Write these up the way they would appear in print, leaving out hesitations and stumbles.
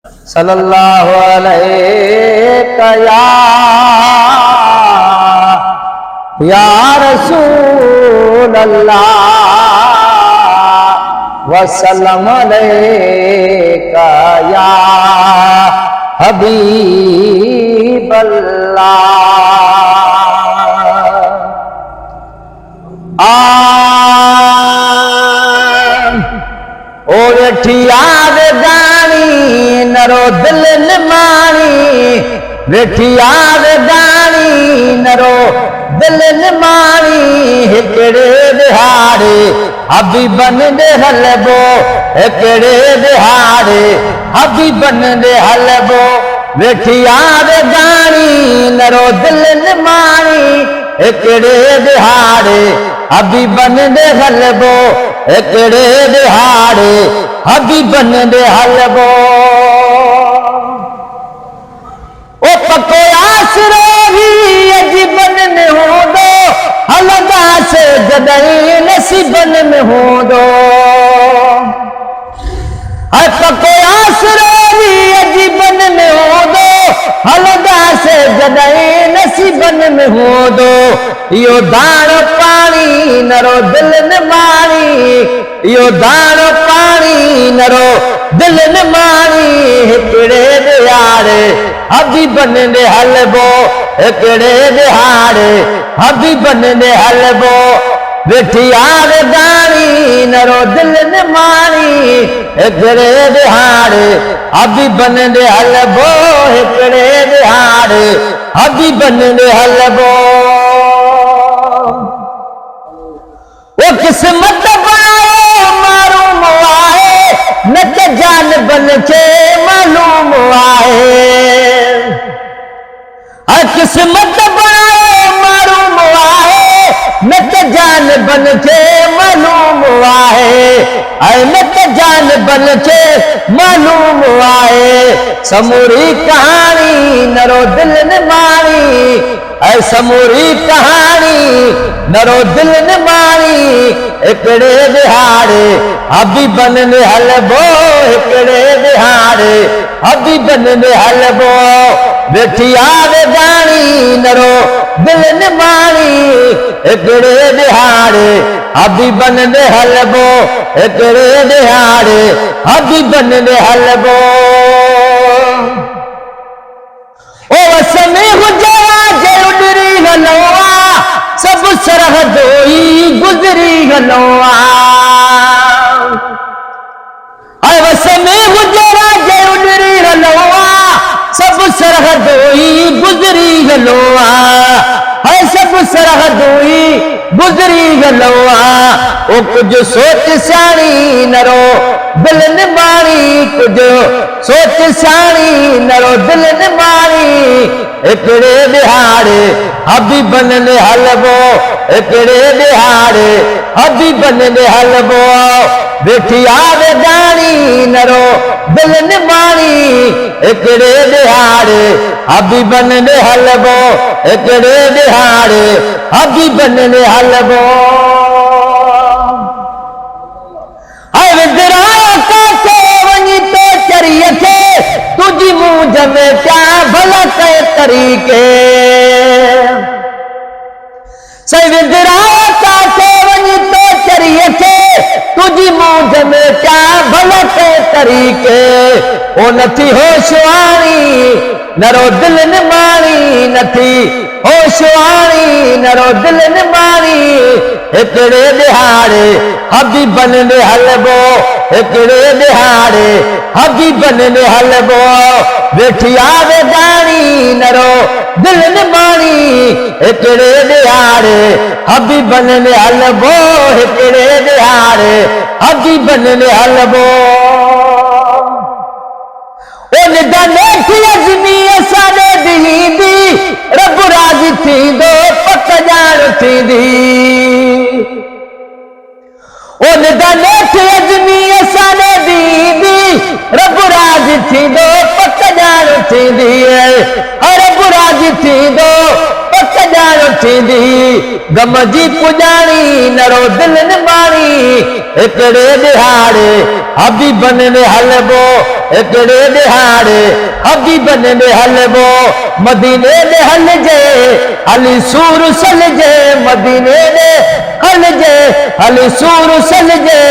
सल्लल्लाहु अलैहि या रसूल अल्लाह वसल्लम अलैका या हबीब अल्लाह। ओ वेठिया वे गानी नरो दिल निमानी, वेठिया वे गानी नरो दिल निमानी, हिकड़े दिहाड़े हबीबन दे हलबो, हिकड़े दिहाड़े हबीबन दे हलबो। वेठिया वे गानी नरो दिल निमानी, हिकड़े दिहाड़े हबीबन दे हलबो, हिकड़े दिहाड़े हबीबन दे हलबो। ओ पको आसरो ही अजीबन में हो दो, हलदा से जदई नसीबन में हो दो। हर पको आसरो ही अजीबन में हो दो, हलदा से जदई नसीबन में हो दो। यो दानो पानी नरो दिल न मानी, यो दानो पानी नरो दिल न मानी, हिकड़े दिहाड़े हबीबन दे हलबो, हिकड़े दिहाड़े हबीबन दे हलबो। वेठिया वे गानी नरो दिल न मानी, हिकड़े दिहाड़े हबीबन दे हलबो, हिकड़े दिहाड़े हबीबन दे हलबो। वो किस्मत बनाए मालूम आए, नच जान बन के मालूम आए। हर किस्मत बनाए मालूम आए, नच जान बन के मालूम आए। अरे नच जान बन के मालूम आए। समूरी कहानी नरो दिल न मानी, ऐ समूरी कहानी नरो दिल न मानी, हिकड़े दिहाड़े हबीबन दे हलबो, हिकड़े दिहाड़े हबीबन दे हलबो। वेठिया वे गानी नरो दिल न मानी, हिकड़े दिहाड़े हबीबन दे हलबो, हिकड़े दिहाड़े हबीबन दे हलबो। ओ वसमे गुजरा जे उडरी हलोआ, सब सरहदोई गुजरी हलोआ। अरे वसमे गुजरा जे उडरी हलोआ, सब सरहदोई गुजरी हलोआ। है सब सरहदोई गुजरी हलोआ। ओ कुछ सोच साणी नरो दिल न मानी, कुछ सोच साणी नरो दिल न मानी, हिकड़े दिहाड़े हबीबन दे हलबो, हिकड़े दिहाड़े हबीबन दे हलबो। वेठिया वे गानी नरो दिल न मानी, हिकड़े दिहाड़े हबीबन दे हलबो, हिकड़े दिहाड़े हबीबन दे हलबो। तुझी मूंझ में क्या भला के तरीके, सही विदराता के वनी तो चरिए के, तुझी मूंझ में क्या भला के तरीके। ओ नथी होशवाणी नरो दिल न मानी, नथी होशवाणी नरो दिल न मानी, हिकड़े दिहाड़े हबीबन दे हलबो, हिकड़े दिहाड़े हबीबन दे हलबो। वेठिया वे गानी नरो दिल न मानी, हिकड़े दिहाड़े हबीबन दे हलबो, हिकड़े दिहाड़े हबीबन दे हलबो। ओ निदाने थी अजमी असाने दीदी, रब राजी थी दो पक जान थी दी। ओ निदाने थी अजमी असाने दीदी, रब राजी थी दो पक जान थी दी। रब राजी थी दो पक जान थींदी गम जी पुॼाणी नरो दिल निभाणी हिकिड़े दिहाड़े हबीबन में हलबो हिकिड़े दिहाड़े हबीबन में हलबो मदीने में हलजे हली सूर सलजे मदीने में हलजे हली सूर सलजे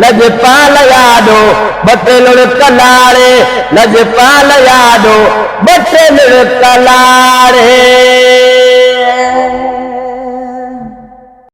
लजपाल यादो बटे लुड़कलाड़े लजपाल यादो बटे लुड़कलाड़े